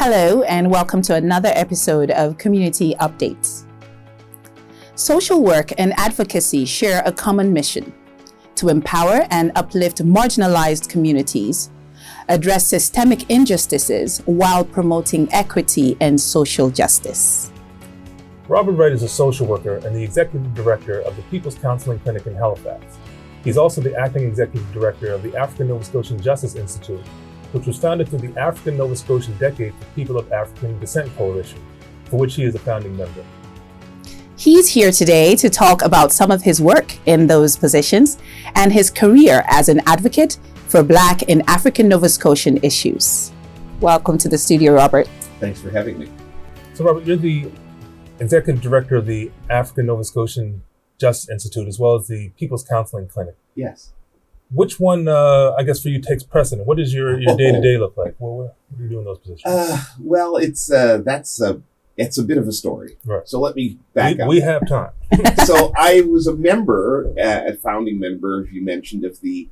Hello, and welcome to another episode of Community Updates. Social work and advocacy share a common mission: to empower and uplift marginalized communities, address systemic injustices while promoting equity and social justice. Robert Wright is a social worker and the executive director of the People's Counseling Clinic in Halifax. He's also the acting executive director of the African Nova Scotian Justice Institute, which was founded through the African Nova Scotian Decade for People of African Descent Coalition, for which he is a founding member. He's here today to talk about some of his work in those positions and his career as an advocate for Black and African Nova Scotian issues. Welcome to the studio, Robert. Thanks for having me. So Robert, you're the executive director of the African Nova Scotian Justice Institute, as well as the People's Counseling Clinic. Yes. Which one, I guess, for you takes precedent? What does your day-to-day look like? What do you do in those positions? Well, it's a bit of a story. Right. So let me back up. We have time. So I was a member, a founding member, as you mentioned, of the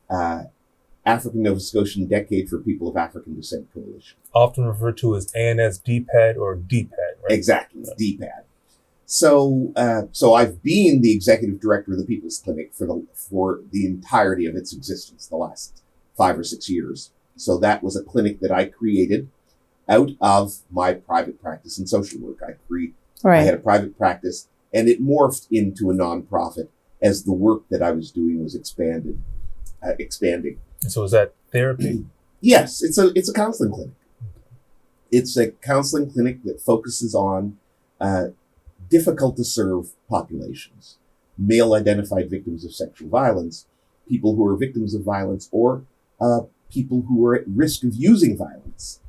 African Nova Scotian Decade for People of African Descent Coalition. Often referred to as ANS DPAD or DPAD, right? Exactly, DPAD. So I've been the executive director of the People's Clinic for the entirety of its existence, the last 5 or 6 years. So that was a clinic that I created out of my private practice in social work. I had a private practice, and it morphed into a nonprofit as the work that I was doing was expanding. And so is that therapy? Yes, it's a counseling clinic. It's a counseling clinic that focuses on difficult to serve populations, male identified victims of sexual violence, people who are victims of violence, or people who are at risk of using violence.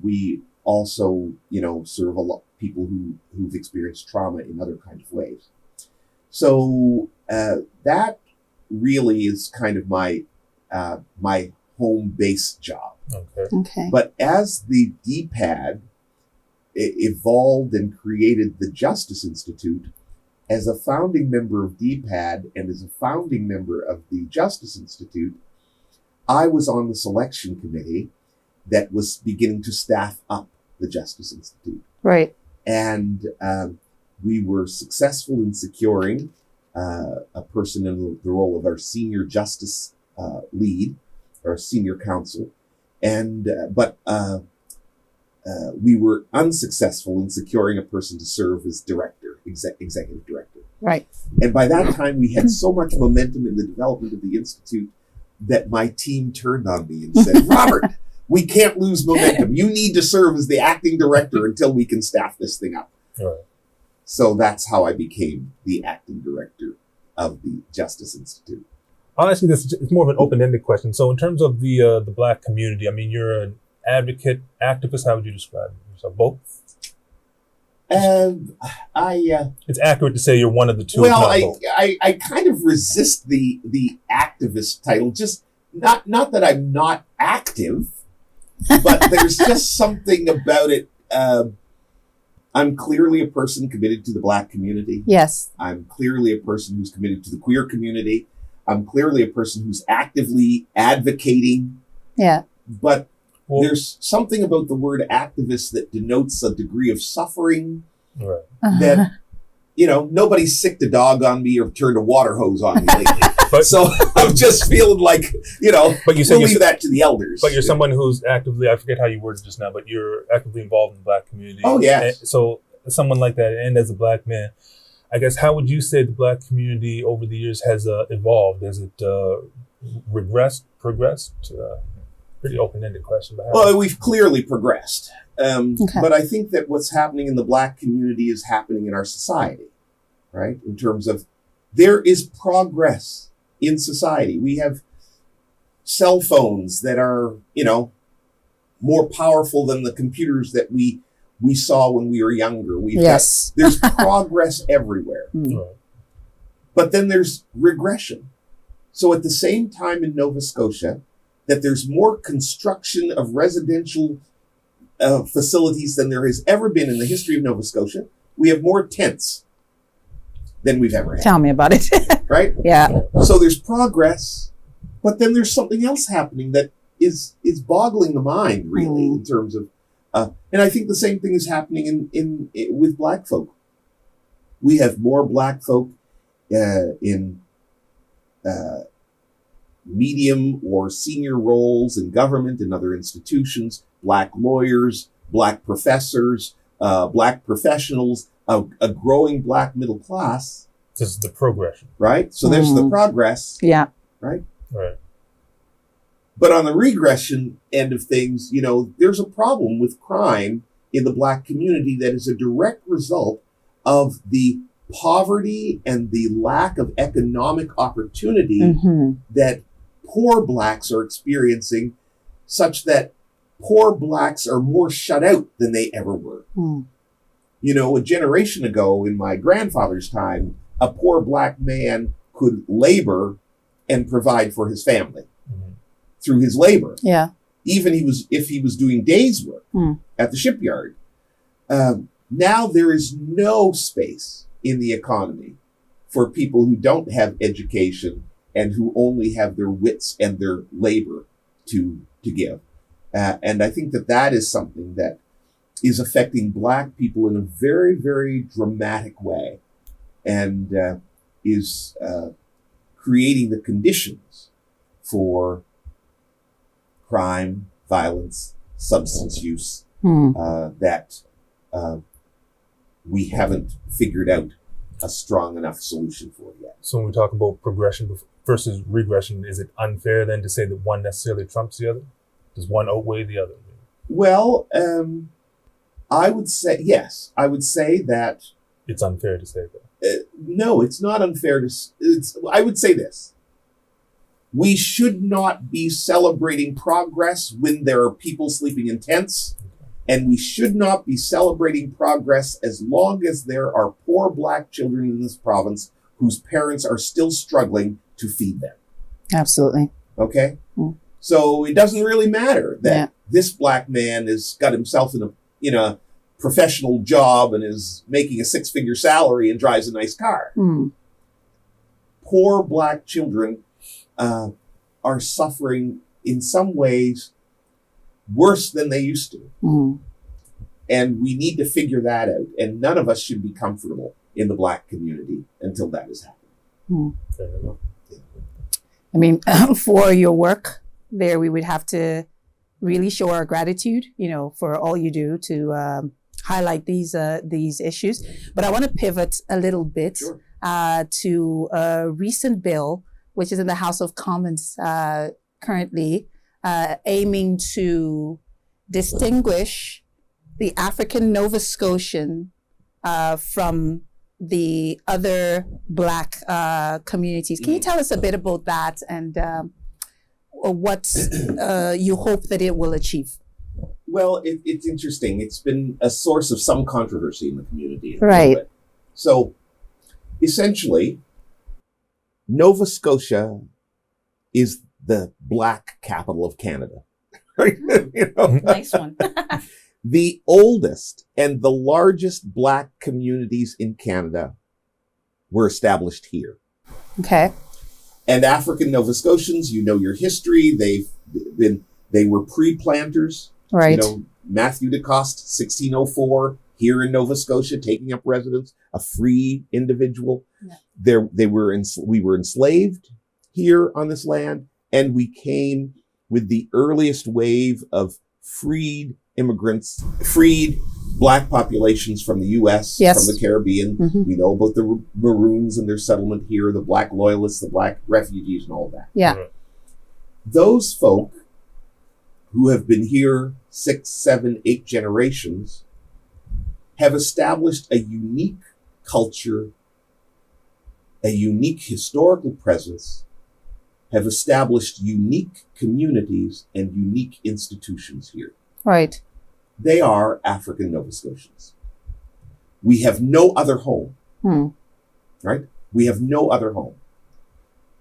We also, serve a lot of people who've experienced trauma in other kinds of ways. So that really is kind of my home base job. Okay. But as the DPAD evolved and created the Justice Institute, as a founding member of DPAD and as a founding member of the Justice Institute, I was on the selection committee that was beginning to staff up the Justice Institute. Right. And we were successful in securing a person in the role of our senior justice lead, or senior counsel. But we were unsuccessful in securing a person to serve as executive director. Right. And by that time, we had so much momentum in the development of the Institute that my team turned on me and said, Robert, we can't lose momentum. You need to serve as the acting director until we can staff this thing up. Right. So that's how I became the acting director of the Justice Institute. I'll ask you this, it's more of an open-ended question. So in terms of the Black community, I mean, you're an advocate, activist, how would you describe yourself? Both? It's accurate to say you're one of the two. Well, I kind of resist the activist title, just not that I'm not active, but there's just something about it. I'm clearly a person committed to the Black community. Yes. I'm clearly a person who's committed to the queer community. I'm clearly a person who's actively advocating. Yeah. But there's something about the word activist that denotes a degree of suffering. Right. That, nobody's sicked a dog on me or turned a water hose on me lately. So I'm just feeling like, but you said we'll leave that to the elders. But you're someone who's actively, I forget how you worded just now, but you're actively involved in the Black community. Oh, yes. So someone like that, and as a Black man, I guess, how would you say the Black community over the years has evolved? Has it regressed, progressed? Pretty open-ended question. Well, we've clearly progressed. But I think that what's happening in the Black community is happening in our society, right? In terms of there is progress in society. We have cell phones that are, more powerful than the computers that we saw when we were younger. There's progress everywhere. Right. But then there's regression. So at the same time in Nova Scotia, that there's more construction of residential facilities than there has ever been in the history of Nova Scotia. We have more tents than we've ever had. Tell me about it. Right? Yeah. So there's progress, but then there's something else happening that is boggling the mind, really, in terms of, and I think the same thing is happening in with Black folk. We have more Black folk in medium or senior roles in government and other institutions, Black lawyers, Black professors, Black professionals, a growing Black middle class. This is the progression. Right? So there's the progress. Yeah. Right? Right. But on the regression end of things, there's a problem with crime in the Black community that is a direct result of the poverty and the lack of economic opportunity that poor Blacks are experiencing, such that poor Blacks are more shut out than they ever were. A generation ago, in my grandfather's time, a poor Black man could labor and provide for his family through his labor. Yeah. Even if he was doing days work at the shipyard. Now there is no space in the economy for people who don't have education and who only have their wits and their labor to give. And I think that is something that is affecting Black people in a very, very dramatic way, and is creating the conditions for crime, violence, substance use that we haven't figured out a strong enough solution for yet. So when we talk about progression versus regression, is it unfair then to say that one necessarily trumps the other? Does one outweigh the other? Well, I would say, yes. I would say that... It's unfair to say that. No, it's not unfair to... I would say this. We should not be celebrating progress when there are people sleeping in tents. And we should not be celebrating progress as long as there are poor Black children in this province whose parents are still struggling to feed them. Absolutely. Okay? So it doesn't really matter that this Black man has got himself in a professional job and is making a 6-figure salary and drives a nice car. Poor Black children are suffering in some ways worse than they used to. And we need to figure that out. And none of us should be comfortable in the Black community until that has happened. I mean, for your work there, we would have to really show our gratitude, for all you do to highlight these issues. But I want to pivot a little bit to a recent bill, which is in the House of Commons currently, aiming to distinguish the African Nova Scotian from the other Black communities. Can you tell us a bit about that and what you hope that it will achieve? Well, it's interesting. It's been a source of some controversy in the community. Right. So, essentially, Nova Scotia is the Black capital of Canada. Nice one. The oldest and the largest Black communities in Canada were established here. Okay. And African Nova Scotians, your history. They were pre-planters. Right. Matthew DeCoste, 1604, here in Nova Scotia, taking up residence, a free individual. Yeah. We were enslaved here on this land, and we came with the earliest wave of freed immigrants, freed Black populations from the U.S., from the Caribbean. We know about the Maroons and their settlement here, the Black loyalists, the Black refugees, and all of that. Yeah. Those folk who have been here 6, 7, 8 generations have established a unique culture, a unique historical presence, have established unique communities and unique institutions here. Right. They are African Nova Scotians. We have no other home. Right? We have no other home.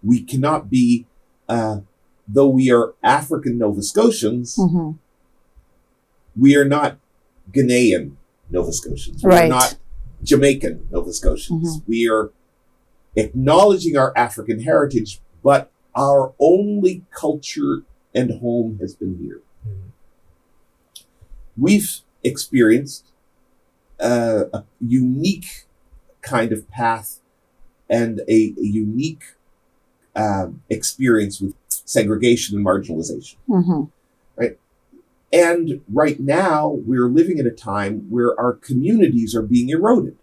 We cannot be, though we are African Nova Scotians, we are not Ghanaian Nova Scotians. We are not Jamaican Nova Scotians. We are acknowledging our African heritage, but our only culture and home has been here. We've experienced a unique kind of path and a unique experience with segregation and marginalization. Right? And right now, we're living in a time where our communities are being eroded.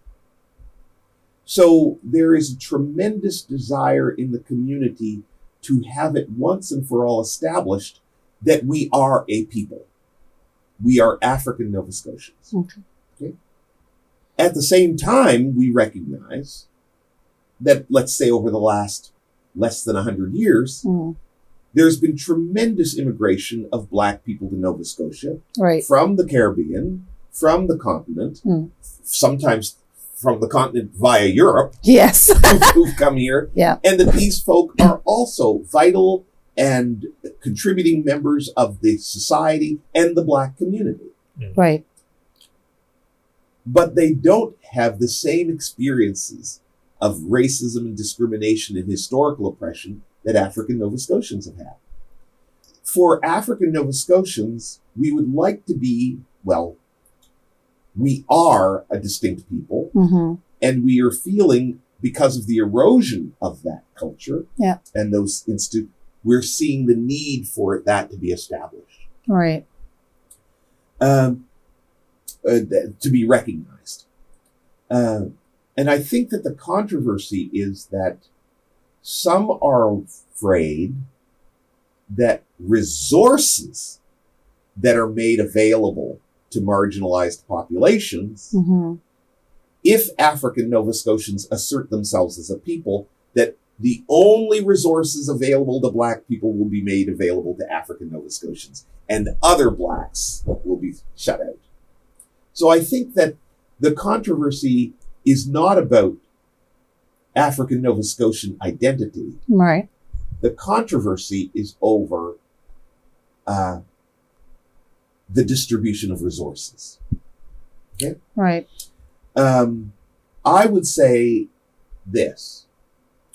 So there is a tremendous desire in the community to have it once and for all established that we are a people. We are African Nova Scotians. Okay? At the same time, we recognize that, let's say, over the last less than 100 years, there's been tremendous immigration of Black people to Nova Scotia, from the Caribbean, from the continent, sometimes from the continent via Europe, who've come here, and that these folk are also vital and contributing members of the society and the Black community. Right. But they don't have the same experiences of racism and discrimination and historical oppression that African Nova Scotians have had. For African Nova Scotians, we would like to be, well, we are a distinct people, and we are feeling, because of the erosion of that culture and those we're seeing the need for that to be established. Right. To be recognized. And I think that the controversy is that some are afraid that resources that are made available to marginalized populations, if African Nova Scotians assert themselves as a people, that the only resources available to Black people will be made available to African Nova Scotians, and other Blacks will be shut out. So I think that the controversy is not about African Nova Scotian identity. Right. The controversy is over the distribution of resources. Okay? Right. I would say this,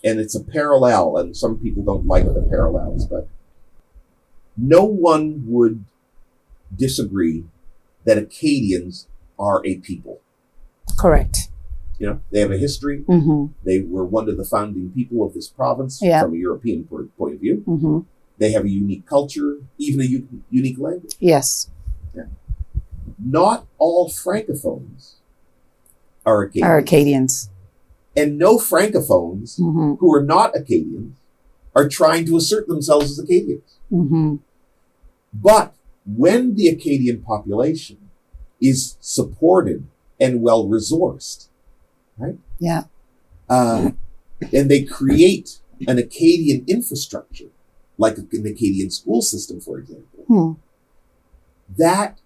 and it's a parallel, and some people don't like the parallels, but no one would disagree that Acadians are a people. Correct. You know, they have a history. They were one of the founding people of this province from a European point of view. They have a unique culture, even a unique language. Yes. Yeah. Not all Francophones are Acadians. And no Francophones who are not Acadians are trying to assert themselves as Acadians. But when the Acadian population is supported and well-resourced, right? Yeah. And they create an Acadian infrastructure, like an Acadian school system, for example, that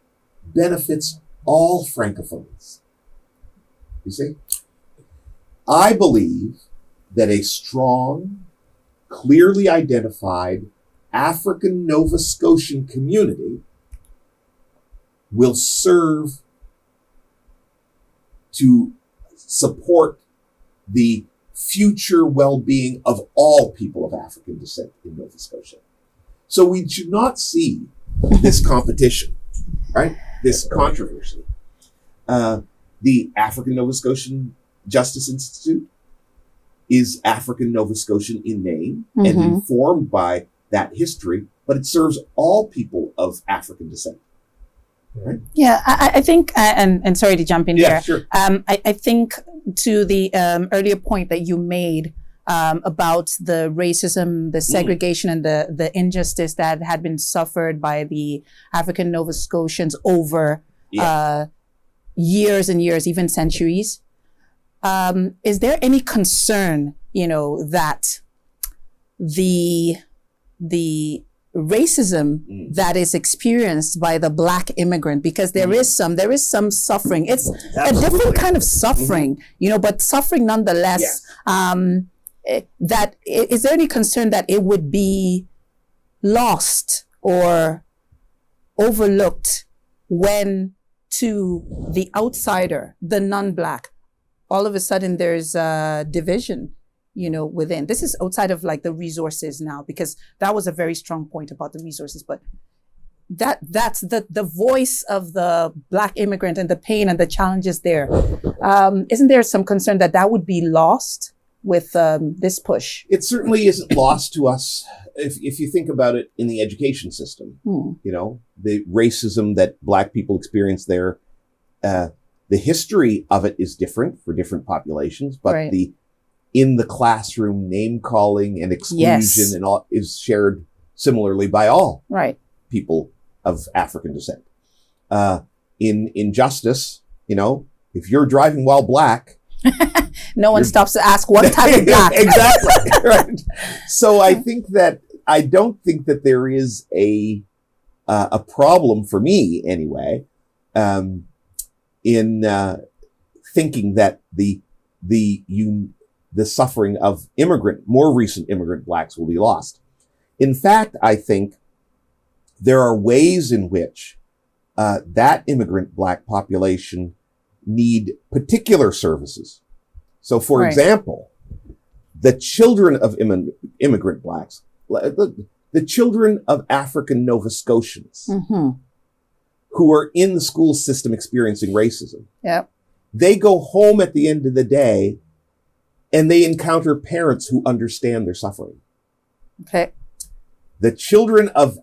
benefits all Francophones. You see? I believe that a strong, clearly identified African Nova Scotian community will serve to support the future well-being of all people of African descent in Nova Scotia. So we should not see this competition, right? This controversy. The African Nova Scotian Justice Institute is African Nova Scotian in name and informed by that history, but it serves all people of African descent. Right? Yeah, I think, and sorry to jump in here. Sure. I think to the earlier point that you made about the racism, the segregation, and the injustice that had been suffered by the African Nova Scotians over years and years, even centuries. Is there any concern, that the racism that is experienced by the Black immigrant, because there is some suffering. It's a different kind of suffering, but suffering nonetheless. That is there any concern that it would be lost or overlooked when, to the outsider, the non-Black, all of a sudden there's a division within. This is outside of like the resources now, because that was a very strong point about the resources, but that's the voice of the Black immigrant and the pain and the challenges there. Isn't there some concern that would be lost with this push? It certainly isn't lost to us. If you think about it in the education system, the racism that Black people experience there, the history of it is different for different populations, but right. in the classroom name calling and exclusion yes. and all is shared similarly by all right. people of African descent. In justice, if you're driving while Black, no one stops to ask what type of Black. Exactly. Right. So I don't think that there is a problem for me anyway, in thinking that the suffering of more recent immigrant Blacks will be lost. In fact, I think there are ways in which that immigrant Black population need particular services. So, for right. example, the children of immigrant Blacks, the children of African Nova Scotians, mm-hmm. who are in the school system experiencing racism, yep. they go home at the end of the day and they encounter parents who understand their suffering. Okay. The children of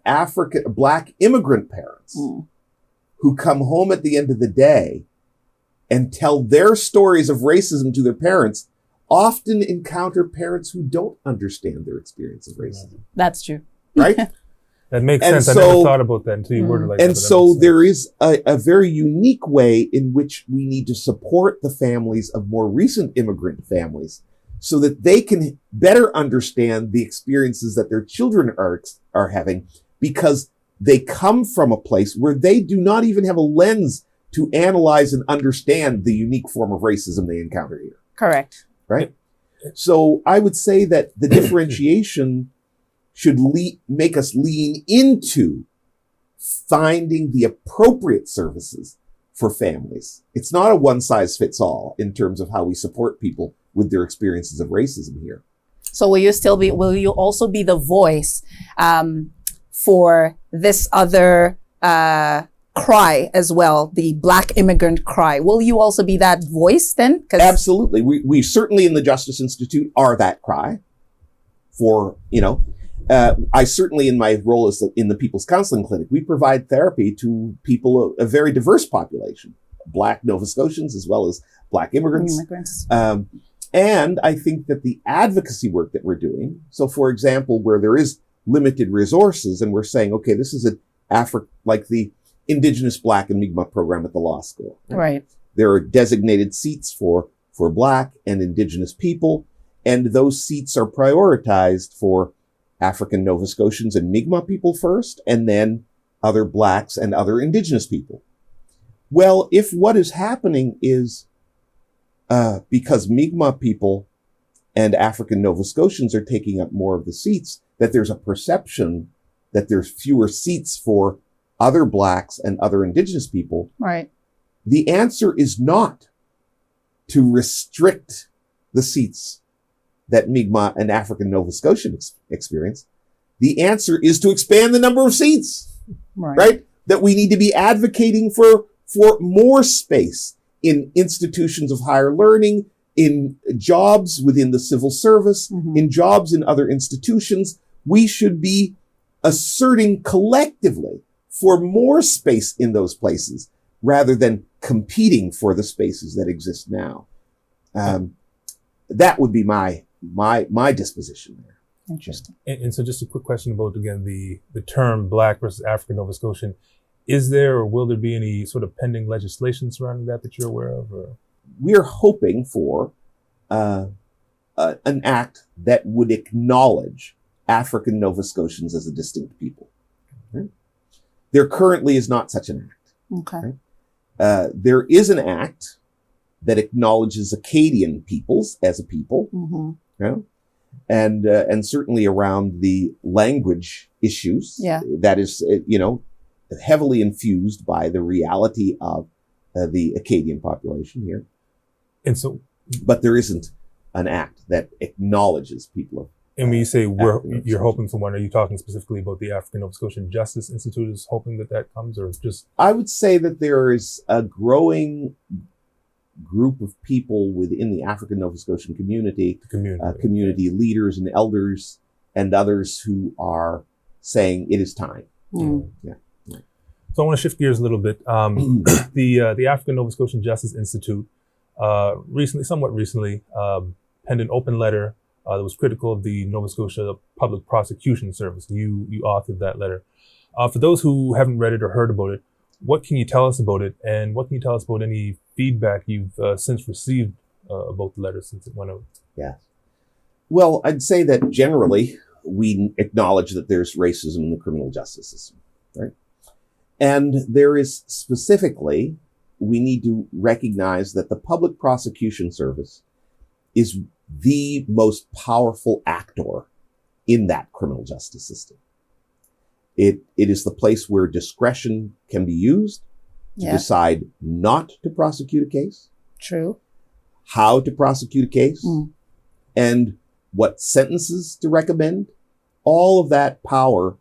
Black immigrant parents who come home at the end of the day and tell their stories of racism to their parents often encounter parents who don't understand their experience of racism. That's true. Right? That makes And sense. so- I never thought about that until you worded it like that. And but that so makes sense. there is a very unique way in which we need to support the families of more recent immigrant families so that they can better understand the experiences that their children are having, because they come from a place where they do not even have a lens to analyze and understand the unique form of racism they encounter here. Correct. Right? So I would say that the differentiation should make us lean into finding the appropriate services for families. It's not a one size fits all in terms of how we support people with their experiences of racism here. So will you also be the voice for this other cry as well, the Black immigrant cry? Will you also be that voice then? Absolutely. We certainly in the Justice Institute are that cry for, I certainly in my role as in the People's Counseling Clinic, we provide therapy to people, a very diverse population, Black Nova Scotians as well as Black immigrants. And I think that the advocacy work that we're doing, so for example, where there is limited resources and we're saying, okay, this is like the Indigenous Black and Mi'kmaq program at the law school. Right. There are designated seats for Black and Indigenous people, and those seats are prioritized for African Nova Scotians and Mi'kmaq people first, and then other Blacks and other Indigenous people. Well, if what is happening is because Mi'kmaq people and African Nova Scotians are taking up more of the seats, that there's a perception that there's fewer seats for other Blacks and other Indigenous people. Right. The answer is not to restrict the seats that Mi'kmaq and African Nova Scotian experience. The answer is to expand the number of seats, right? That we need to be advocating for more space in institutions of higher learning, in jobs within the civil service, in jobs in other institutions. We should be asserting collectively for more space in those places rather than competing for the spaces that exist now. That would be my disposition there. Interesting. And so just a quick question about, again, the term Black versus African Nova Scotian. Is there or will there be any sort of pending legislation surrounding that you're aware of? Or? We're hoping for an act that would acknowledge African Nova Scotians as a distinct people. Right? There currently is not such an act. Okay. Right? There is an act that acknowledges Acadian peoples as a people, and certainly around the language issues. Yeah. That is, heavily infused by the reality of the Acadian population here. And so, but there isn't an act that acknowledges people of. And when you say African you're hoping for one, are you talking specifically about the African Nova Scotian Justice Institute is hoping that comes, or just? I would say that there is a growing group of people within the African Nova Scotian community, community leaders and elders and others who are saying it is time. Yeah. So I want to shift gears a little bit. The African Nova Scotian Justice Institute somewhat recently, penned an open letter that was critical of the Nova Scotia Public Prosecution Service. You authored that letter. For those who haven't read it or heard about it, what can you tell us about it, and what can you tell us about any feedback you've since received about the letter since it went out? Yeah. Well, I'd say that generally we acknowledge that there's racism in the criminal justice system, right? And there is specifically, we need to recognize that the Public Prosecution Service is the most powerful actor in that criminal justice system. It is the place where discretion can be used to decide not to prosecute a case. True. How to prosecute a case. And what sentences to recommend. All of that power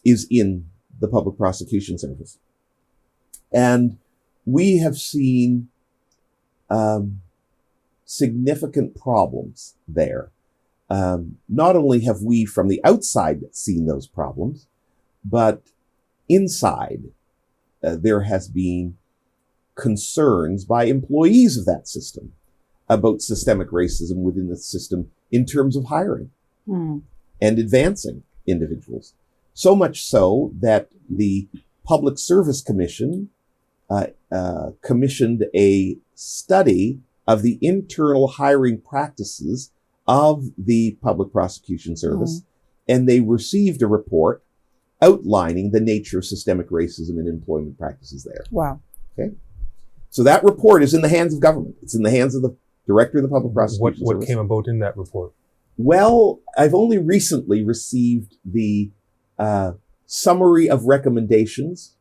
is in the Public Prosecution Service. And we have seen significant problems there. Not only have we from the outside seen those problems, but inside there has been concerns by employees of that system about systemic racism within the system in terms of hiring and advancing individuals. So much so that the Public Service Commission commissioned a study of the internal hiring practices of the Public Prosecution Service, and they received a report outlining the nature of systemic racism and employment practices there. Wow. Okay. So that report is in the hands of government. It's in the hands of the director of the Public Prosecution Service. What came about in that report? Well, I've only recently received the summary of recommendations,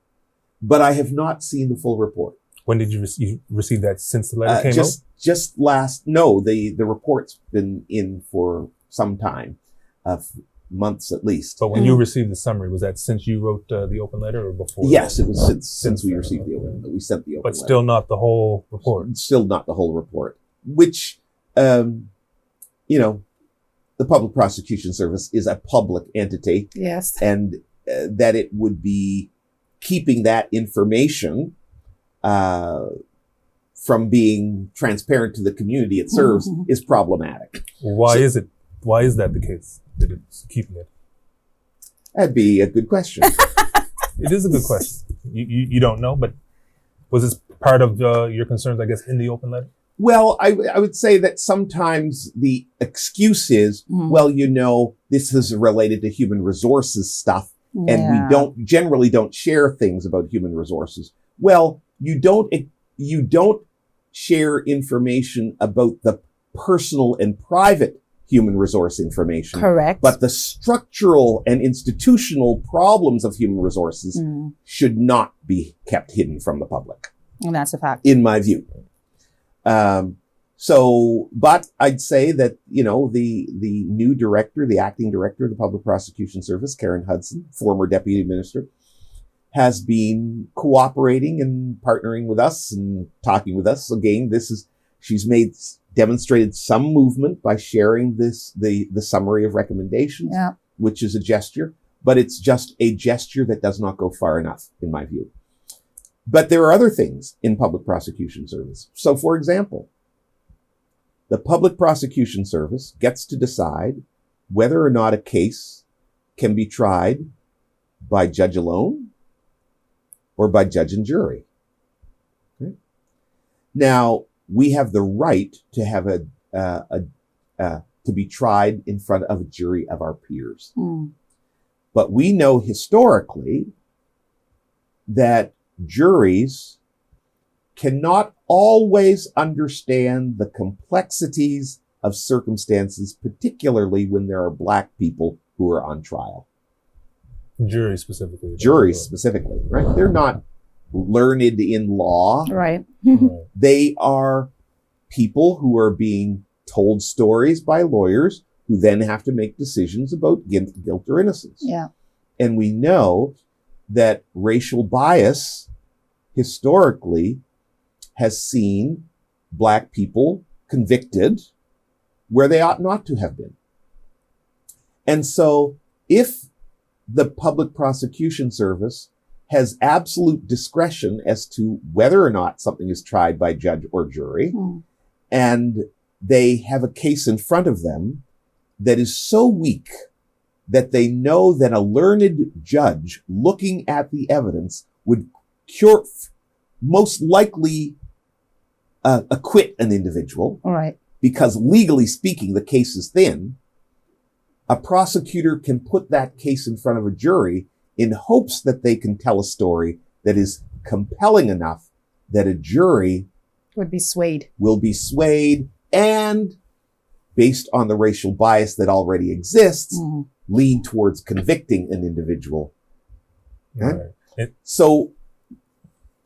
but I have not seen the full report. When did you receive that? Since the letter came out? Just the report's been in for some time, months at least. But when you received the summary, was that since you wrote the open letter or before? Yes, it was since we received the open letter. We sent the open letter. But still not the whole report? Still not the whole report, which, the Public Prosecution Service is a public entity. Yes. And that it would be keeping that information from being transparent to the community it serves is problematic. Why is that the case, that it's keeping it? That'd be a good question. It is a good question. You don't know, but was this part of your concerns, I guess, in the open letter? Well, I would say that sometimes the excuse is, this is related to human resources stuff, and we generally don't share things about human resources. Well, you don't share information about the personal and private human resource information. Correct. But the structural and institutional problems of human resources should not be kept hidden from the public. And that's a fact. In my view. But I'd say that, the new director, the acting director of the Public Prosecution Service, Karen Hudson, former deputy minister, has been cooperating and partnering with us and talking with us. Again, she's demonstrated some movement by sharing the summary of recommendations, which is a gesture, but it's just a gesture that does not go far enough, in my view. But there are other things in Public Prosecution Service. So, for example, the Public Prosecution Service gets to decide whether or not a case can be tried by judge alone or by judge and jury. Okay? Now, we have the right to have to be tried in front of a jury of our peers. But we know historically that juries cannot always understand the complexities of circumstances, particularly when there are Black people who are on trial. Juries specifically, right? They're not learned in law. Right. They are people who are being told stories by lawyers who then have to make decisions about guilt or innocence. Yeah. And we know that racial bias historically has seen Black people convicted where they ought not to have been. And so if the public prosecution service has absolute discretion as to whether or not something is tried by judge or jury, and they have a case in front of them that is so weak that they know that a learned judge looking at the evidence would most likely acquit an individual, All right. because legally speaking, the case is thin, a prosecutor can put that case in front of a jury in hopes that they can tell a story that is compelling enough that a jury Would be swayed. will be swayed and, based on the racial bias that already exists, lean towards convicting an individual. Right. So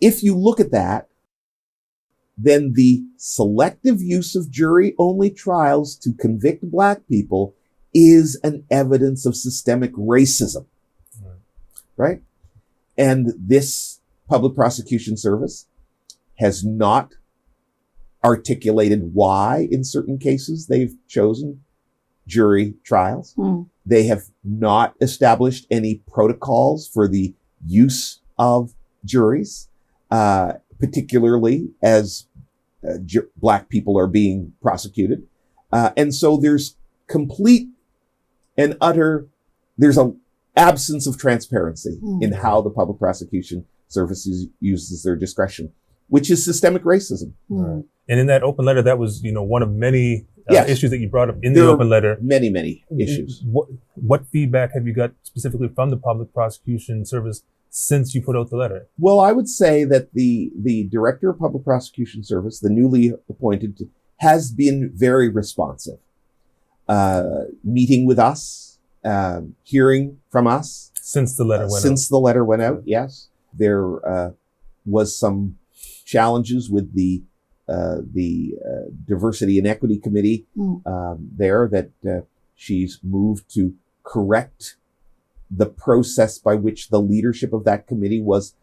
if you look at that, then the selective use of jury-only trials to convict Black people is an evidence of systemic racism, right? And this public prosecution service has not articulated why, in certain cases, they've chosen jury trials. They have not established any protocols for the use of juries, particularly as Black people are being prosecuted. And so there's complete and utter, there's an absence of transparency in how the public prosecution services uses their discretion, which is systemic racism. Right. And in that open letter, that was, one of many issues that you brought up in There the are open letter. Many issues. What feedback have you got specifically from the public prosecution service since you put out the letter? Well, I would say that the director of public prosecution service, the newly appointed, has been very responsive, meeting with us, hearing from us. Since the letter went out? Since the letter went out, yes. There was some challenges with the Diversity and Equity Committee there that she's moved to correct the process by which the leadership of that committee was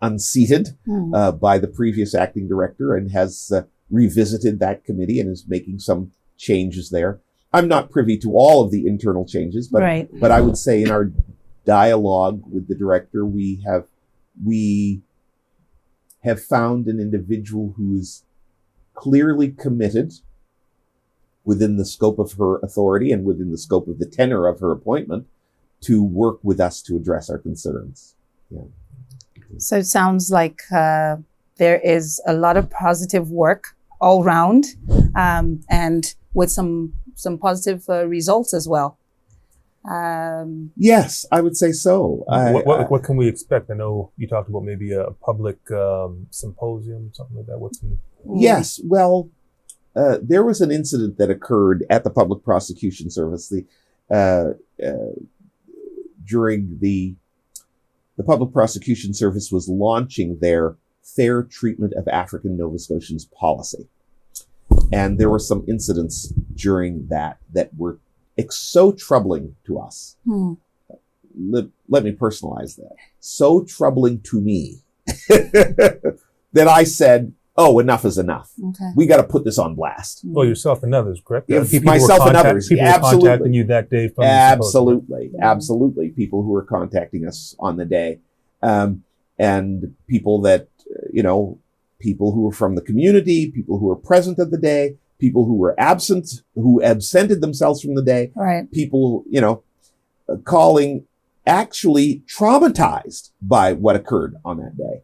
unseated by the previous acting director, and has revisited that committee and is making some changes there. I'm not privy to all of the internal changes, but I would say in our dialogue with the director, we have found an individual who is clearly committed within the scope of her authority and within the scope of the tenor of her appointment to work with us to address our concerns. Yeah. So it sounds like there is a lot of positive work all round, and with some positive results as well. Yes, I would say so. What can we expect? I know you talked about maybe a public symposium, something like that. Yes, well, there was an incident that occurred at the Public Prosecution Service during the Public Prosecution Service was launching their Fair Treatment of African Nova Scotians policy. And there were some incidents during that were so troubling to us. Let me personalize that. So troubling to me that I said, oh, enough is enough. Okay. We got to put this on blast. Well, yourself and others, correct? Myself and others. People were contacting you that day from Absolutely. People who were contacting us on the day. And people that, people who were from the community, people who were present at the day, people who were absent, who absented themselves from the day, people, calling actually traumatized by what occurred on that day.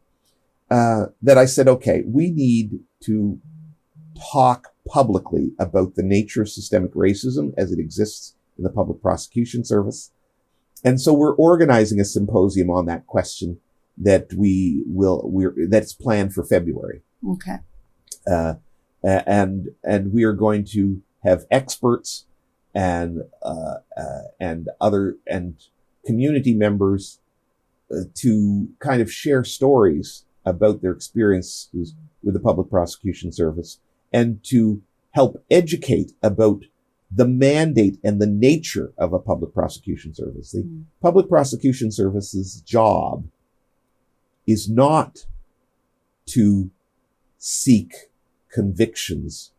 That I said, okay, we need to talk publicly about the nature of systemic racism as it exists in the Public Prosecution Service. And so we're organizing a symposium on that question that that's planned for February. Okay. And we are going to have experts and community members to kind of share stories about their experiences with the Public Prosecution Service and to help educate about the mandate and the nature of a public prosecution service. The public prosecution service's job is not to seek convictions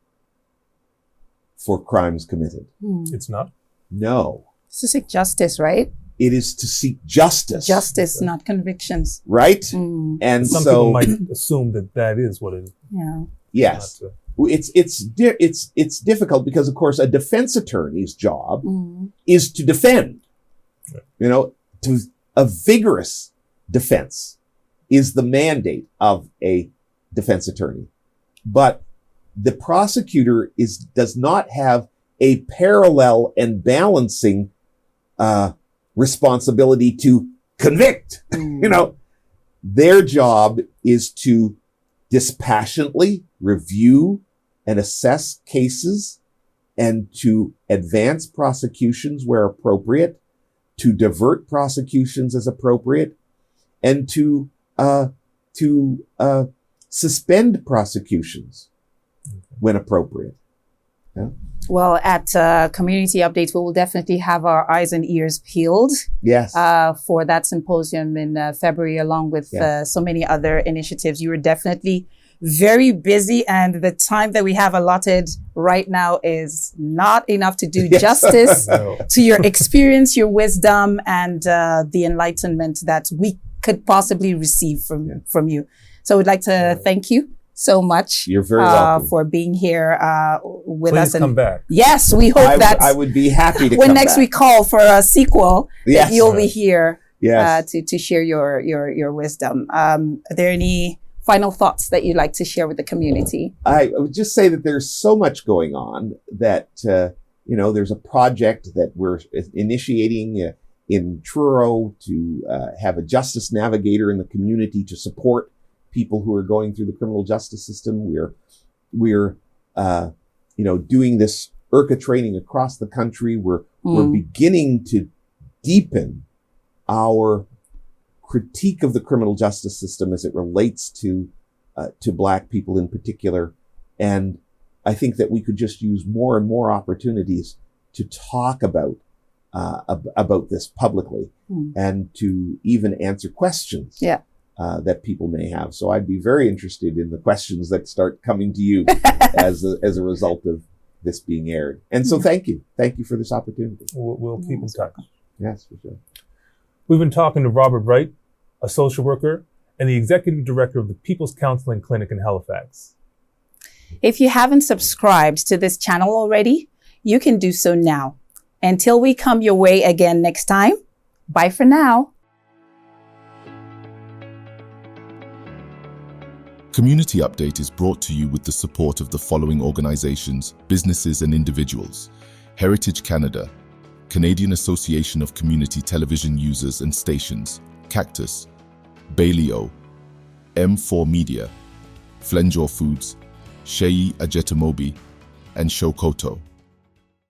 for crimes committed. It's not? No. It's to seek justice, right? It is to seek justice. Justice, not convictions. Right? And Some so people might assume that is what it is. Yeah. yes. Not It's difficult because, of course, a defense attorney's job is to defend. Right. You know, a vigorous defense is the mandate of a defense attorney. But the prosecutor does not have a parallel and balancing responsibility to convict. You know, their job is to dispassionately review and assess cases and to advance prosecutions where appropriate, to divert prosecutions as appropriate, and to suspend prosecutions when appropriate. Yeah? Well, at Community Updates, we will definitely have our eyes and ears peeled Yes. for that symposium in February, along with so many other initiatives. You were definitely very busy, and the time that we have allotted right now is not enough to do justice to your experience, your wisdom, and the enlightenment that we could possibly receive from you. So we'd like to thank you so much. You're very welcome. For being here with Please us. And come back. yes, we hope that I would be happy to when come next back. we call for a sequel, Yes. that you'll be here Yes. to share your wisdom. Are there any final thoughts that you'd like to share with the community? I would just say that there's so much going on that, there's a project that we're initiating in Truro to have a justice navigator in the community to support people who are going through the criminal justice system. We're doing this IRCA training across the country. We're beginning to deepen our critique of the criminal justice system as it relates to Black people in particular. And I think that we could just use more and more opportunities to talk about this publicly and to even answer questions that people may have. So I'd be very interested in the questions that start coming to you as a result of this being aired. And so thank you for this opportunity. We'll keep in touch. Yes, for sure. We've been talking to Robert Wright, a social worker and the executive director of the People's Counseling Clinic in Halifax. If you haven't subscribed to this channel already, you can do so now. Until we come your way again next time, bye for now. Community Update is brought to you with the support of the following organizations, businesses and individuals: Heritage Canada, Canadian Association of Community Television Users and Stations, Cactus, Bailey-O, M4 Media, Flenjor Foods, Sheyi Ajetamobi, and Shokoto.